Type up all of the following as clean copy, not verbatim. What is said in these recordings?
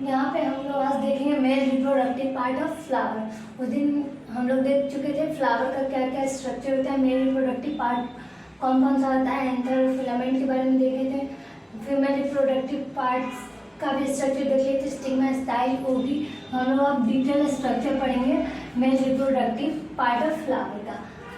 यहाँ पे हम लोग आज देखेंगे mail reproductive part of flower. उस दिन हम लोग देख चुके थे फ्लावर का क्या क्या स्ट्रक्चर होता है, मेल रिप्रोडक्टिव पार्ट कौन कौन सा होता है, एंथर फिलामेंट के बारे में देखे थे। फीमेल रिप्रोडक्टिव पार्ट्स का भी स्ट्रक्चर देख लिए थे, स्टिग्मा, स्टाइल, ओवरी। हम लोग अब डिटेल स्ट्रक्चर पढ़ेंगे male reproductive part of flower का।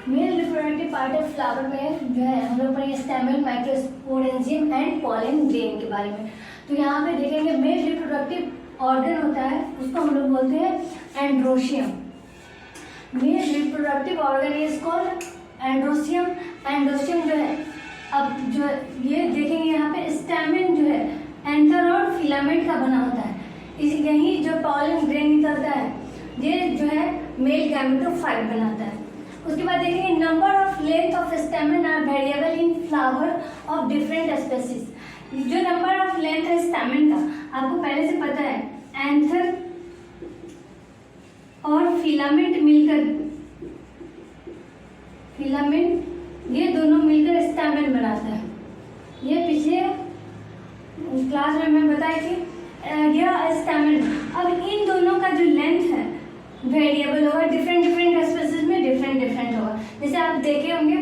Male reproductive part of flower में जो है हम लोग पढ़ेंगे stamen, microsporangium and pollen grain के बारे में। तो यहाँ पे देखेंगे मेल रिप्रोडक्टिव ऑर्गन होता है, उसको हम लोग बोलते हैं androecium. Male reproductive organ is called androecium. Androecium जो है, अब जो ये देखेंगे यहाँ पे स्टैमेन जो है एंथर और फिलामेंट का बना होता है। इस यही जो पॉलन ग्रेन निकलता है, ये जो है मेल गैमेटोफाइट बनाता है। उसके बाद देखेंगे number of length of stamen are variable in flower of different species. जो नंबर ऑफ लेंथ है स्टैमेन का, आपको पहले से पता है, एंथर और फिलामेंट मिलकर, फिलामेंट ये दोनों मिलकर स्टैमेन बनाता है। ये पिछले क्लास में मैं बताई थी यह स्टैमेन। अब इन दोनों का जो लेंथ है वेरिएबल होगा, डिफरेंट डिफरेंट स्पेसीज में डिफरेंट डिफरेंट होगा। जैसे आप देखे होंगे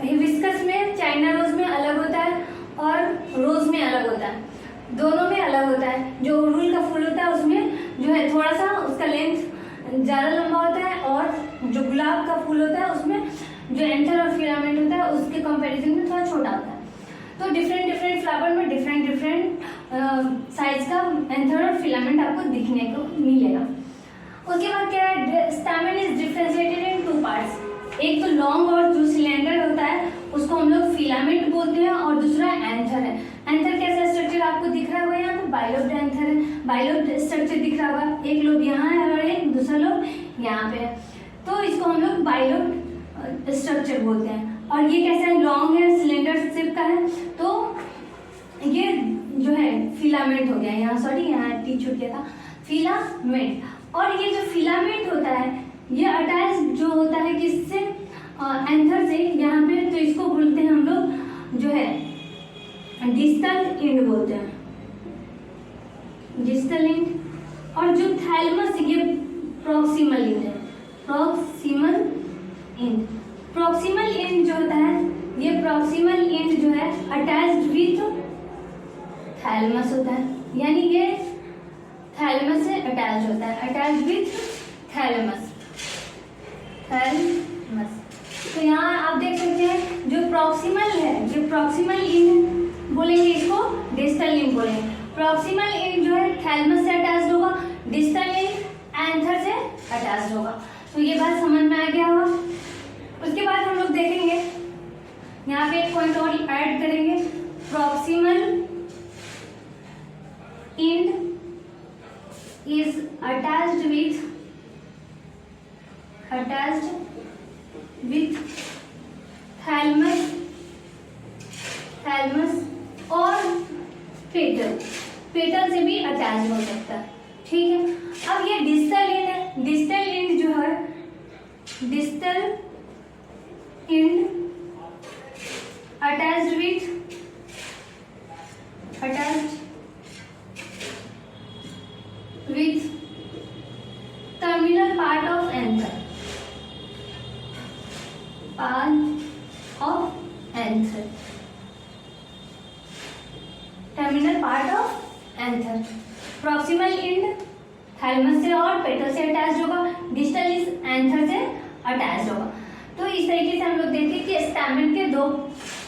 हिबिस्कस में, चाइना रोज में अलग होता है और रोज में अलग होता है, दोनों में अलग होता है। जो अड़हुल का फूल होता है उसमें जो है थोड़ा सा उसका लेंथ ज़्यादा लंबा होता है, और जो गुलाब का फूल होता है उसमें जो एंथर और फिलामेंट होता है उसके कंपैरिजन में थोड़ा छोटा होता है। तो डिफरेंट डिफरेंट फ्लावर में डिफरेंट डिफरेंट साइज का एंथर और फिलामेंट आपको दिखने को मिलेगा। उसके बाद क्या है, stamen is differentiated in two parts. एक तो लॉन्ग और जो सिलेंडर होता है उसको हम लोग फिलामेंट बोलते हैं, और दूसरा एंथर है। एंथर कैसा स्ट्रक्चर आपको दिख रहा होगा, यहाँ पे बाइलोब्ड एंथर है, बाइलोब्ड स्ट्रक्चर दिख रहा होगा। एक लोब यहाँ है और एक दूसरा लोब यहाँ पे है, तो इसको हम लोग बाइलोब्ड स्ट्रक्चर बोलते हैं। और ये कैसा है, लॉन्ग है, सिलेंडर शेप का है, तो ये जो है फिलामेंट हो गया। यहाँ सॉरी, यहाँ टी छूट गया था, फिलामेंट। और ये जो फिलामेंट होता है ये अटैच जो होता है किससे, एंथर से यहाँ पे, तो इसको बोलते हैं हम लोग जो है डिस्टल एंड बोलते हैं, डिस्टल एंड। और जो थैलमस ये प्रॉक्सिमल एंड है, प्रॉक्सिमल एंड। प्रॉक्सिमल एंड जो होता है, ये प्रॉक्सिमल एंड जो है अटैच्ड विथ थैलमस होता है, यानी ये थैलमस से अटैच होता है, अटैच विथ थैलमस, थैलमस। तो यहाँ आप देख सकते हैं जो प्रॉक्सिमल है, जो प्रॉक्सिमल एंड बोलेंगे इसको डिस्टल एंड बोलेंगे। प्रॉक्सिमल एंड जो है थैलमस से अटैच्ड होगा, डिस्टल एंड एंथर से अटैच्ड होगा। तो ये बात समझ में आ गया होगा। उसके बाद हम लोग देखेंगे, यहाँ पे एक पॉइंट और ऐड करेंगे, proximal and is attached with thalamus और पेटल से भी अटैच हो सकता है, ठीक है। अब ये डिस्टल एंड है, डिस्टल एंड जो है, distal end attached with terminal part of anther, terminal part of anther। Proximal and thalamus से और पेटल से अटैच होगा, डिस्टल इज एंथर से अटैच होगा। तो इस तरीके से हम लोग देखें कि स्टैमेन के दो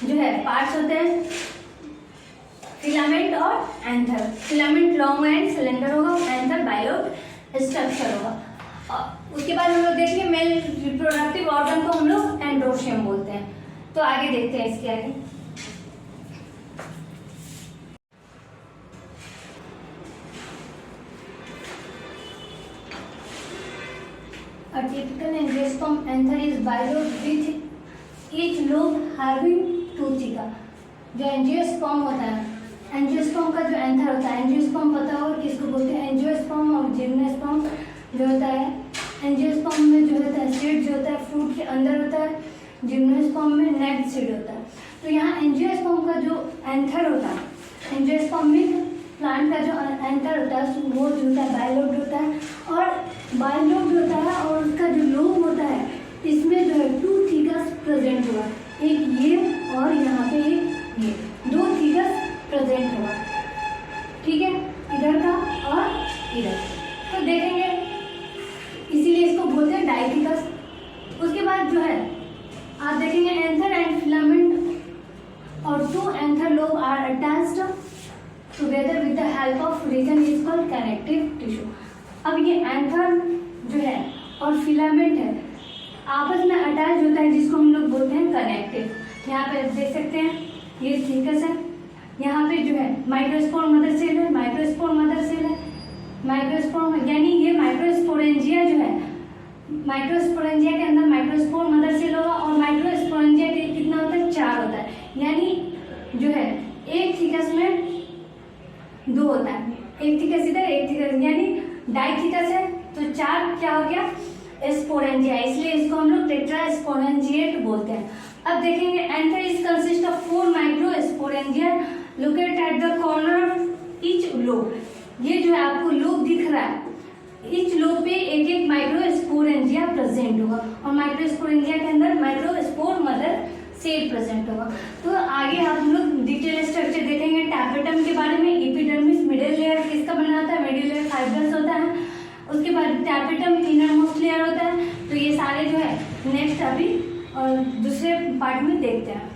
जो है पार्ट्स होते हैं, फिलामेंट और anther. Filament long and cylinder होगा, एंथर बाइलोब्ड स्ट्रक्चर होगा। उसके बाद हम लोग देखेंगे मेल रिप्रोडक्टिव ऑर्गन को हम लोग एंड्रोशियम बोलते हैं। तो आगे देखते हैं इसके आगे। A typical angiosperm anther is bilobed with each lobe having two cilia। जो एंजियोस्पर्म होता है, एंजियोस्पर्म का जो एंथर होता है, एंजियोस्पर्म पता हो किसको बोलते हैं, एंजियोस्पर्म और जिम्नोस्पर्म जो होता है। एंजियोस्पर्म में जो होता है सीड जो होता है फ्रूट के अंदर होता है, जिम्नोस्पर्म में नेक्स्ट सीड होता है। तो यहाँ एंजियोस्पर्म का जो एंथर होता है, एंजियोस्पर्म में प्लांट का जो एंकर होता है वो जो होता है बायलोब्ड होता है, और बायलोब्ड होता है और उसका जो लोब होता है इसमें जो है 2 थीकस प्रेजेंट होगा, एक ये और यहाँ पे एक ये 2 थीकस प्रेजेंट होगा, ठीक है, इधर का और इधर। तो देखेंगे इसीलिए इसको बोलते हैं डाइथिकस। उसके बाद जो है आप देखेंगे एंथर एंड फिलामेंट और 2 anther lobe are attached together with the help of region is called connective tissue. अब ये एंथर जो है और फिलामेंट है आपस में अटैच होता है जिसको हम लोग बोलते हैं कनेक्टिव। यहाँ पे देख सकते हैं ये थीकस है, यहाँ पे जो है माइक्रोस्पोर मदर सेल है, माइक्रोस्पोर मदर सेल है, माइक्रोस्पोर यानी ये माइक्रोस्पोरेंजिया जो है, माइक्रोस्पोरेंजिया के अंदर माइक्रोस्पोर मदर सेल होगा और माइक्रोस्पोरेंजिया के कितना होता है 4 होता है, यानी जो है एक थीकस में 2 होता है, एक थीकस इधर एक थीकस, यानी डाइथीकस है तो 4 क्या हो गया स्पोरेंजिया, इसलिए इसको हम लोग टेट्रास्पोरेंजिएट बोलते हैं। अब देखेंगे anther is consist of 4 microsporangia located at the corner of each lobe. ये जो है आपको लोब दिख रहा है, ईच लोब पे एक एक माइक्रोस्पोरेंजिया प्रेजेंट होगा और माइक्रोस्पोरेंजिया के अंदर माइक्रोस्पोर मदर सेल प्रेजेंट होगा। तो आगे हम लोग डिटेल स्ट्रक्चर देखेंगे टैपेटम के बारे में। एपिडर्मिस मिडिल लेयर किसका बना होता है, मिडिल लेयर फाइब्रस होता है, उसके बाद टैपेटम इनर मोस्ट लेयर होता है। तो ये सारे जो है नेक्स्ट अभी और दूसरे पार्ट में देखते हैं।